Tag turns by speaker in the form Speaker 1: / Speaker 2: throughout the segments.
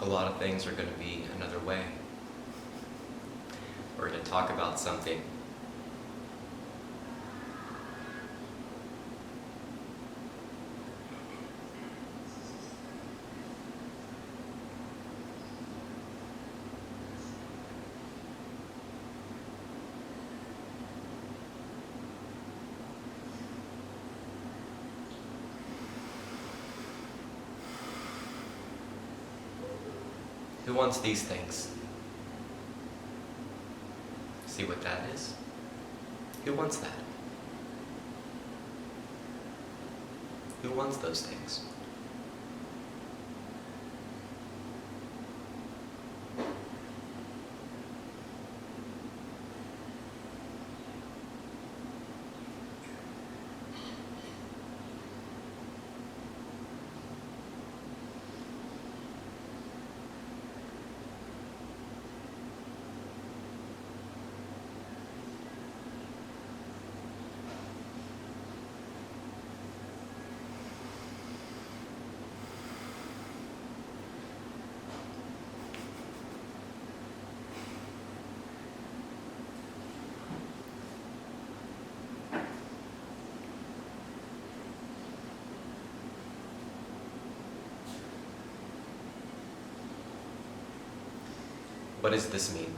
Speaker 1: lot of things are going to be another way. We're going to talk about something Who wants these things? See what that is? Who wants that? Who wants those things? What does this mean?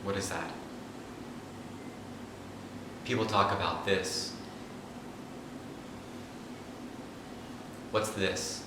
Speaker 1: What is that? People talk about this. What's this?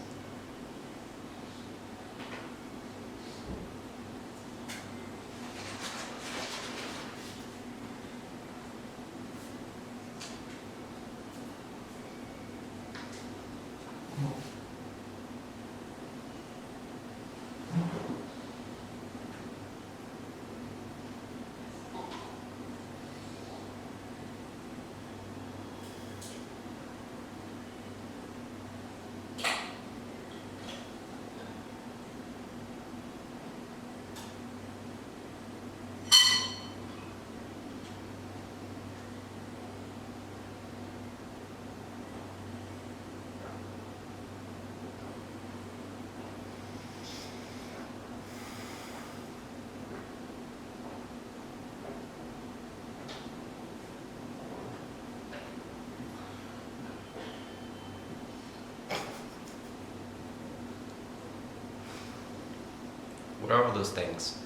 Speaker 1: What are all those things?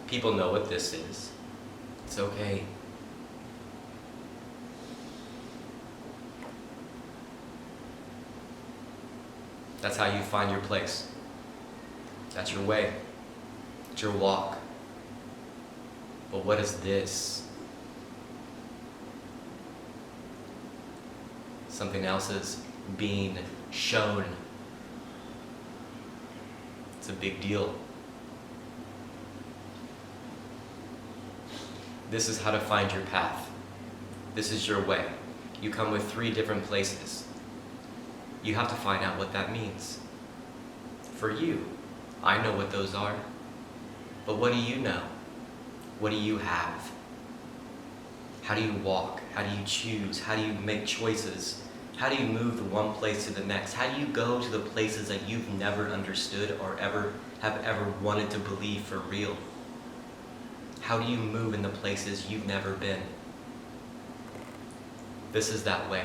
Speaker 1: People know what this is. It's okay. That's how you find your place. That's your way. It's your walk. But what is this? Something else is being shown. It's a big deal. This is how to find your path. This is your way. You come with 3 different places. You have to find out what that means. For you, I know what those are. But what do you know? What do you have? How do you walk? How do you choose? How do you make choices? How do you move from one place to the next? How do you go to the places that you've never understood or have ever wanted to believe for real? How do you move in the places you've never been? This is that way.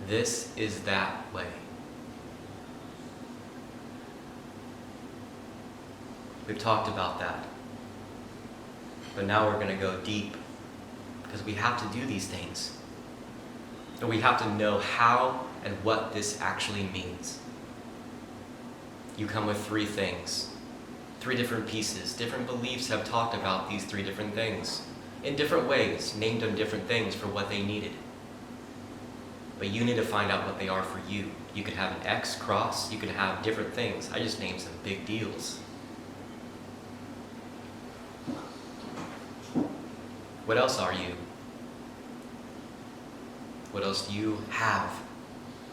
Speaker 1: This is that way. We've talked about that. But now we're going to go deep, because we have to do these things. And we have to know how and what this actually means. You come with 3 things, 3 different pieces. Different beliefs have talked about these 3 different things in different ways, named them different things for what they needed. But you need to find out what they are for you. You could have an X, cross, you could have different things. I just named some big deals. What else are you? What else do you have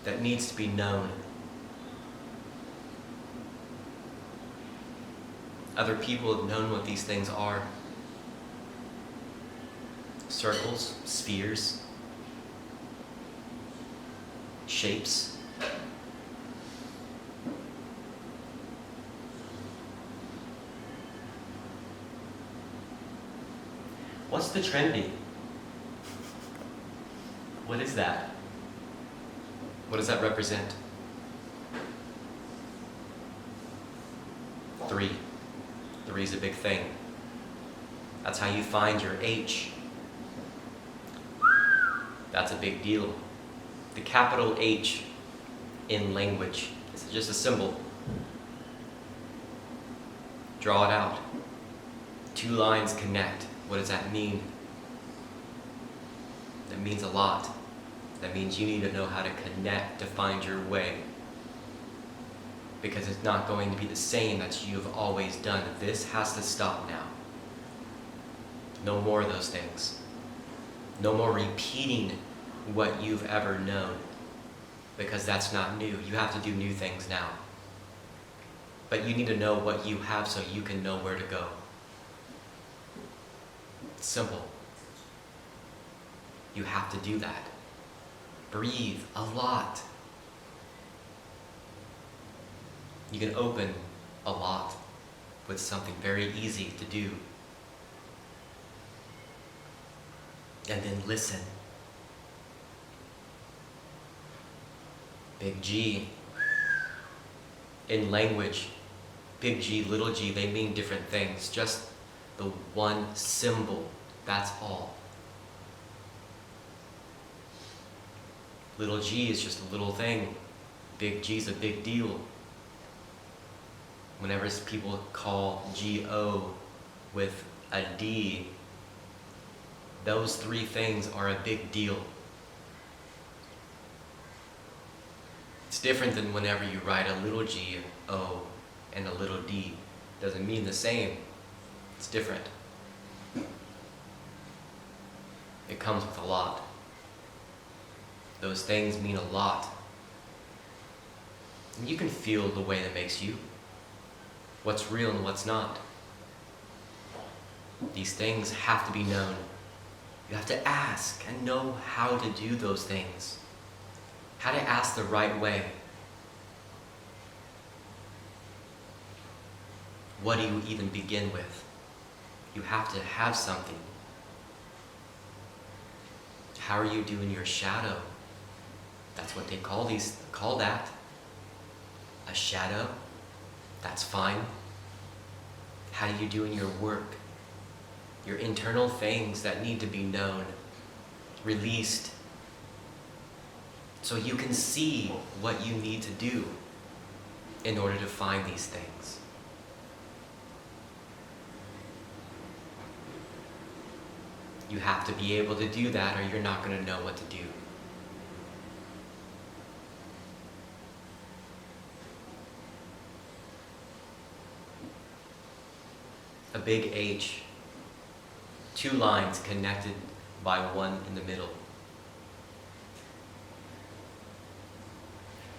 Speaker 1: that needs to be known? Other people have known what these things are. circles, spheres, shapes. What's the trendy? What is that? What does that represent? 3. 3 is a big thing. That's how you find your H. That's a big deal. The capital H in language is just a symbol. Draw it out. 2 lines connect. What does that mean? That means a lot. That means you need to know how to connect to find your way. Because it's not going to be the same that you've always done. This has to stop now. No more of those things. No more repeating what you've ever known. Because that's not new. You have to do new things now. But you need to know what you have so you can know where to go. It's simple. You have to do that. Breathe a lot. You can open a lot with something very easy to do. And then listen. Big G. In language, big G, little g, they mean different things. Just the one symbol, that's all. Little g is just a little thing. Big G is a big deal. Whenever people call G-O with a D, those 3 things are a big deal. It's different than whenever you write a little G-O and a little D. Doesn't mean the same. It's different. It comes with a lot. Those things mean a lot. And you can feel the way that makes you. What's real and what's not. These things have to be known. You have to ask and know how to do those things. How to ask the right way. What do you even begin with? You have to have something. How are you doing your shadow? That's what they call that. A shadow. That's fine. How do you do in your work? Your internal things that need to be known, released, so you can see what you need to do in order to find these things. You have to be able to do that or you're not going to know what to do. A big H, 2 lines connected by 1 in the middle.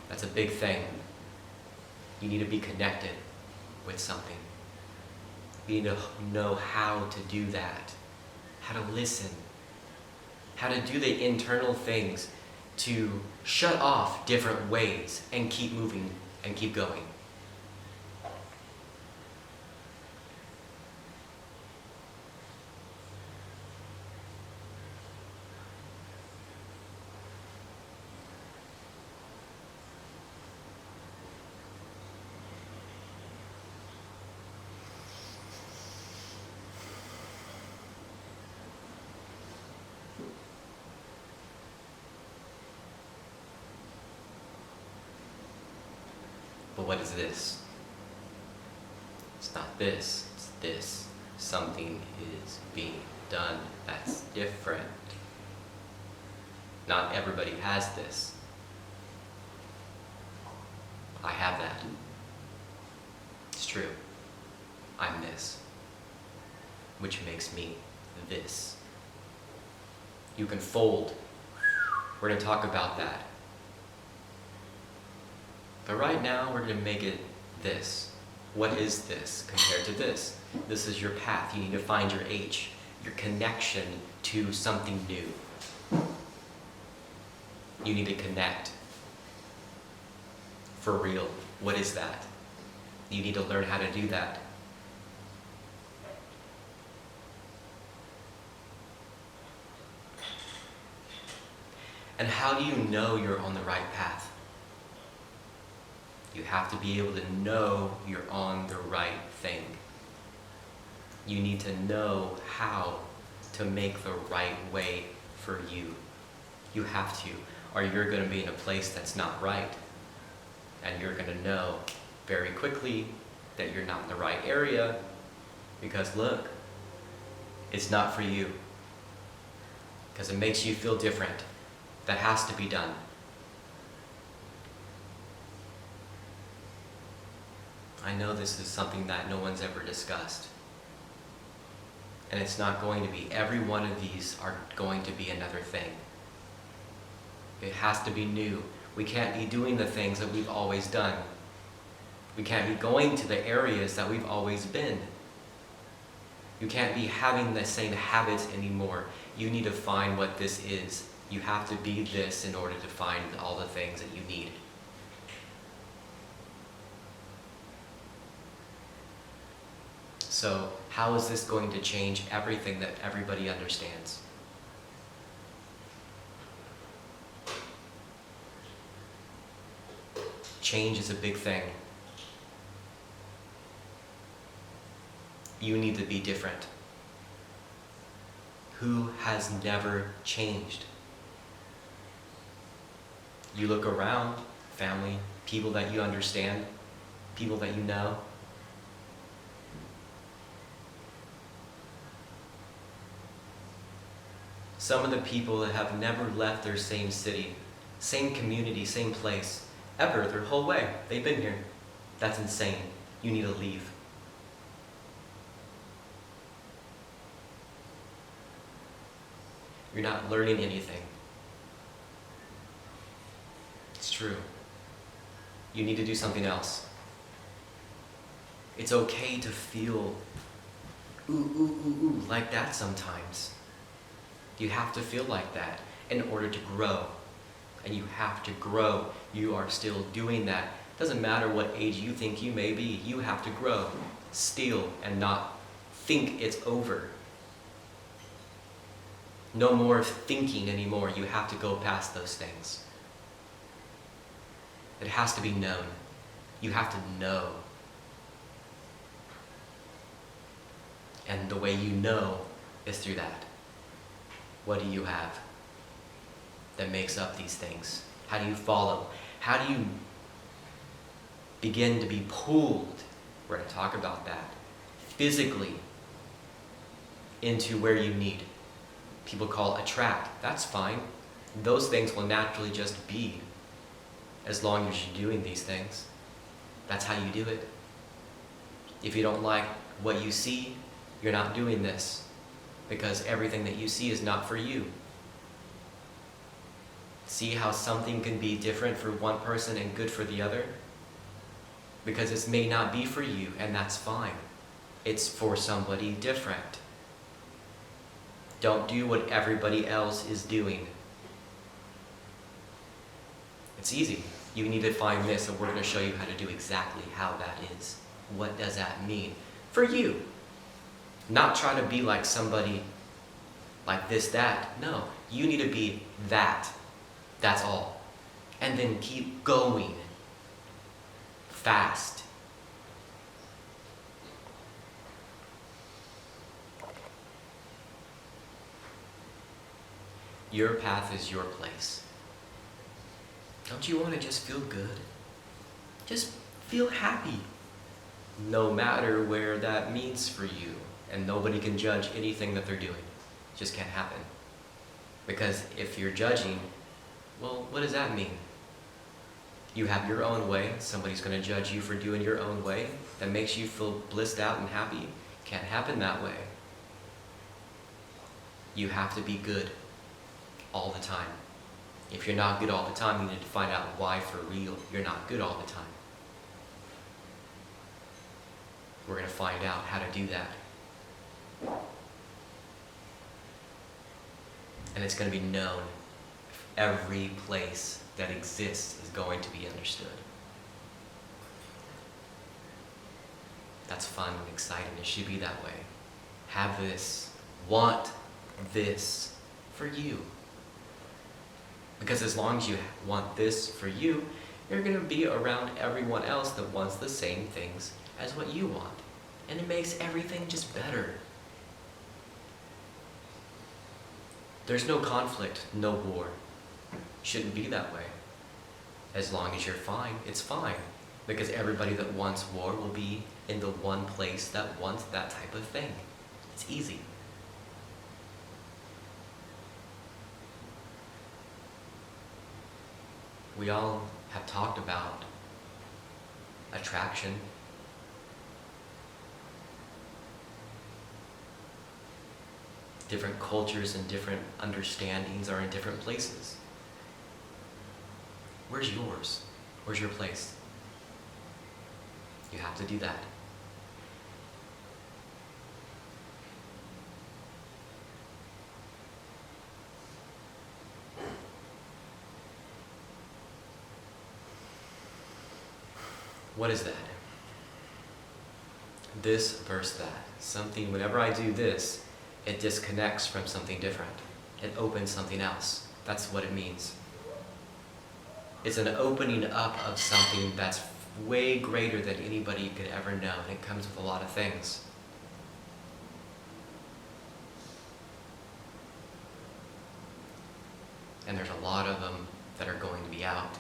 Speaker 1: That's a big thing. You need to be connected with something. You need to know how to do that, how to listen, how to do the internal things to shut off different ways and keep moving and keep going. But what is this? It's not this, it's this. Something is being done that's different. Not everybody has this. I have that. It's true. I'm this. Which makes me this. You can fold. We're going to talk about that. But right now, we're going to make it this. What is this compared to this? This is your path. You need to find your H. your connection to something new. You need to connect. For real. What is that? You need to learn how to do that. And how do you know you're on the right path? You have to be able to know you're on the right thing. You need to know how to make the right way for you. You have to, or you're going to be in a place that's not right. And you're going to know very quickly that you're not in the right area, because look, it's not for you. Because it makes you feel different. That has to be done. I know this is something that no one's ever discussed. And it's not going to be. Every one of these are going to be another thing. It has to be new. We can't be doing the things that we've always done. We can't be going to the areas that we've always been. You can't be having the same habits anymore. You need to find what this is. You have to be this in order to find all the things that you need. So, how is this going to change everything that everybody understands? Change is a big thing. You need to be different. Who has never changed? You look around, family, people that you understand, people that you know. Some of the people that have never left their same city, same community, same place, ever, their whole way. They've been here. That's insane. You need to leave. You're not learning anything. It's true. You need to do something else. It's okay to feel like that sometimes. You have to feel like that in order to grow. And you have to grow. You are still doing that. Doesn't matter what age you think you may be. You have to grow still and not think it's over. No more thinking anymore. You have to go past those things. It has to be known. You have to know. And the way you know is through that. What do you have that makes up these things? How do you follow? How do you begin to be pulled? We're going to talk about that. Physically into where you need. People call attract. That's fine. Those things will naturally just be as long as you're doing these things. That's how you do it. If you don't like what you see, you're not doing this, because everything that you see is not for you. See how something can be different for one person and good for the other? Because it may not be for you, and that's fine. It's for somebody different. Don't do what everybody else is doing. It's easy. You need to find this, and we're going to show you how to do exactly how that is. What does that mean? For you. Not try to be like somebody like this, that. No, you need to be that. That's all. And then keep going. Fast. Your path is your place. Don't you want to just feel good? Just feel happy. No matter where that means for you. And nobody can judge anything that they're doing. It just can't happen. Because if you're judging, well, what does that mean? You have your own way. Somebody's going to judge you for doing your own way. That makes you feel blissed out and happy. Can't happen that way. You have to be good all the time. If you're not good all the time, you need to find out why for real you're not good all the time. We're going to find out how to do that. And it's going to be known. Every place that exists is going to be understood. That's fun and exciting. It should be that way. Have this. Want this for you. Because as long as you want this for you, you're going to be around everyone else that wants the same things as what you want. And it makes everything just better. There's no conflict, no war. Shouldn't be that way. As long as you're fine, it's fine. Because everybody that wants war will be in the one place that wants that type of thing. It's easy. We all have talked about attraction. Different cultures and different understandings are in different places. Where's yours? Where's your place? You have to do that. What is that? This versus that. Something, whenever I do this, it disconnects from something different. It opens something else. That's what it means. It's an opening up of something that's way greater than anybody could ever know. And it comes with a lot of things. And there's a lot of them that are going to be out.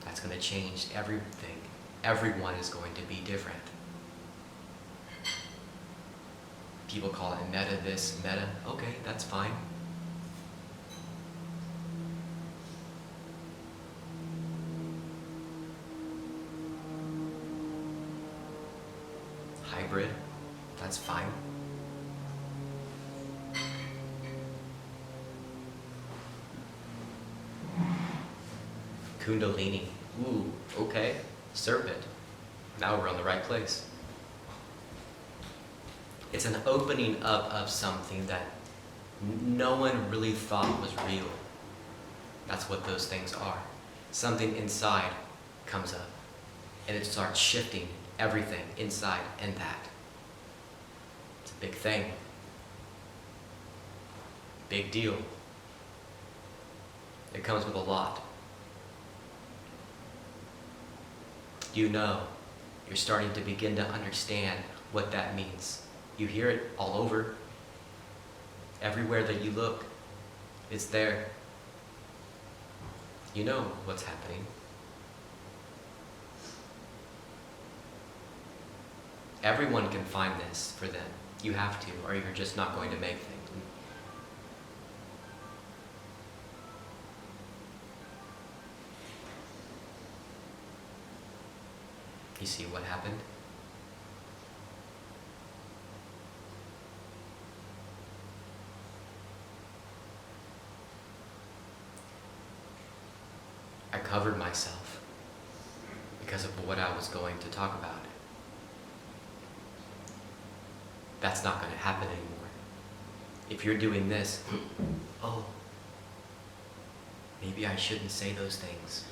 Speaker 1: That's going to change everything. Everyone is going to be different. People call it meta this, meta. Okay, that's fine. Hybrid, that's fine. Kundalini, ooh, okay. Serpent, now we're on the right place. It's an opening up of something that no one really thought was real. That's what those things are. Something inside comes up, and it starts shifting everything inside and that. It's a big thing. Big deal. It comes with a lot. You know, you're starting to begin to understand what that means. You hear it all over. Everywhere that you look, it's there. You know what's happening. Everyone can find this for them. You have to, or you're just not going to make things. You see what happened? I covered myself because of what I was going to talk about. That's not going to happen anymore. If you're doing this, oh, maybe I shouldn't say those things.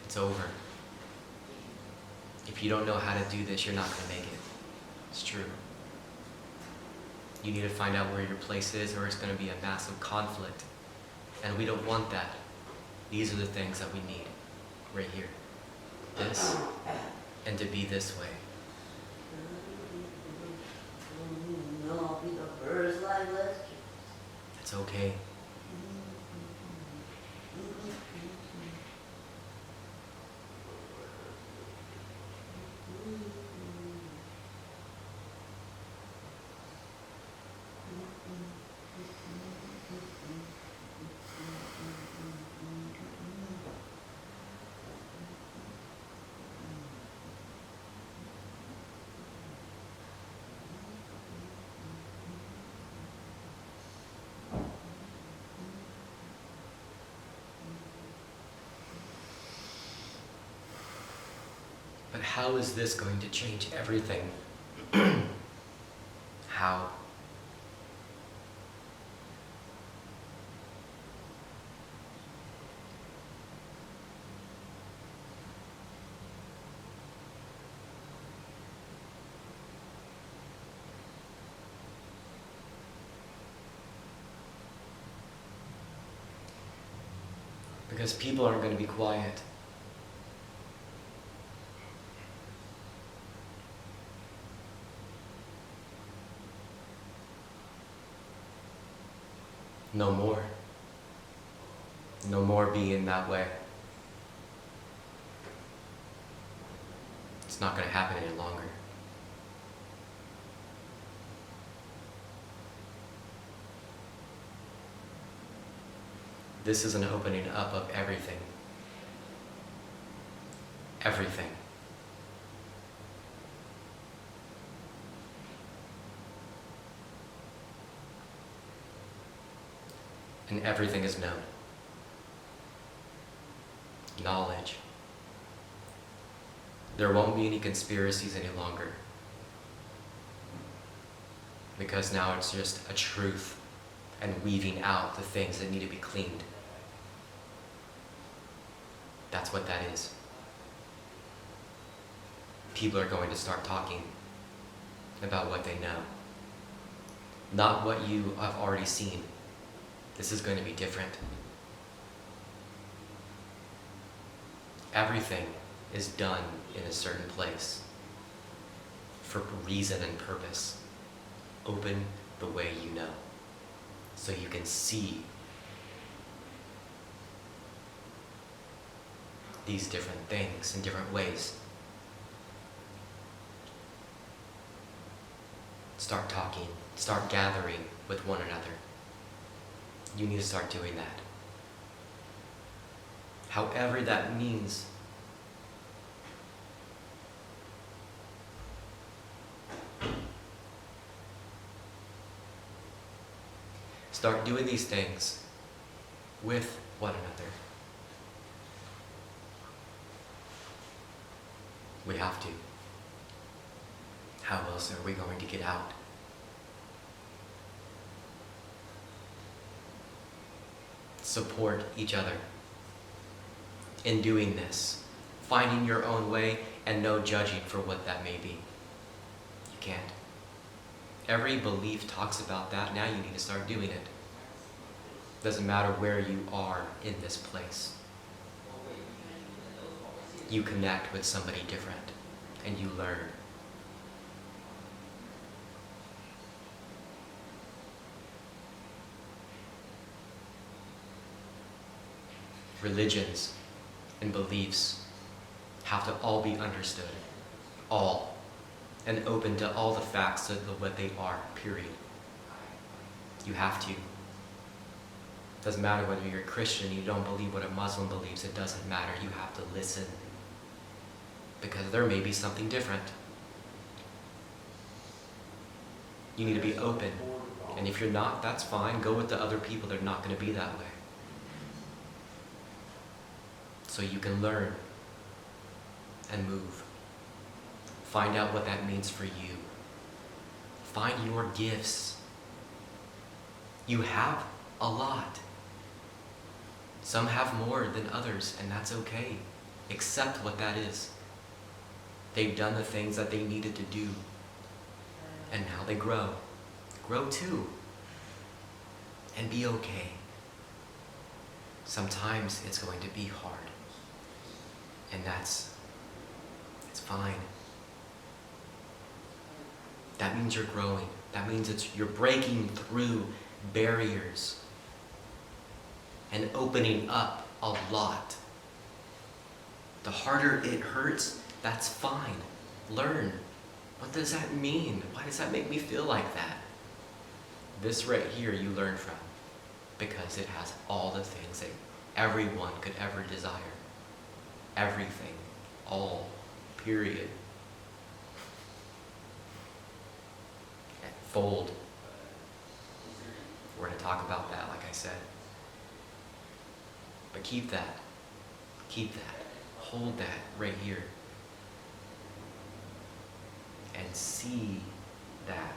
Speaker 1: It's over. If you don't know how to do this, you're not going to make it. It's true. You need to find out where your place is, or it's going to be a massive conflict. And we don't want that. These are the things that we need right here. This, and to be this way. It's okay. But how is this going to change everything? How? Because people aren't going to be quiet. No more. No more being that way. It's not going to happen any longer. This is an opening up of everything. Everything. And everything is known. Knowledge. There won't be any conspiracies any longer. Because now it's just a truth and weaving out the things that need to be cleaned. That's what that is. People are going to start talking about what they know. Not what you have already seen. This is going to be different. Everything is done in a certain place for reason and purpose. Open the way you know, so you can see these different things in different ways. Start talking, start gathering with one another. You need to start doing that. However that means. Start doing these things with one another. We have to. How else are we going to get out? Support each other in doing this, finding your own way and no judging for what that may be. You can't. Every belief talks about that. Now you need to start doing it. Doesn't matter where you are in this place. You connect with somebody different and you learn. Religions and beliefs have to all be understood. All. And open to all the facts of what they are, period. You have to. Doesn't matter whether you're a Christian, you don't believe what a Muslim believes, it doesn't matter. You have to listen. Because there may be something different. You need to be open. And if you're not, that's fine. Go with the other people that are not going to be that way. So you can learn and move. Find out what that means for you. Find your gifts. You have a lot. Some have more than others, and that's okay. Accept what that is. They've done the things that they needed to do, and now they grow. Grow too. And be okay. Sometimes it's going to be hard. And it's fine. That means you're growing. That means you're breaking through barriers and opening up a lot. The harder it hurts, that's fine. Learn. What does that mean? Why does that make me feel like that? This right here you learn from, because it has all the things that everyone could ever desire. Everything. All. Period. Fold. We're going to talk about that, like I said. But keep that. Keep that. Hold that right here. And see that.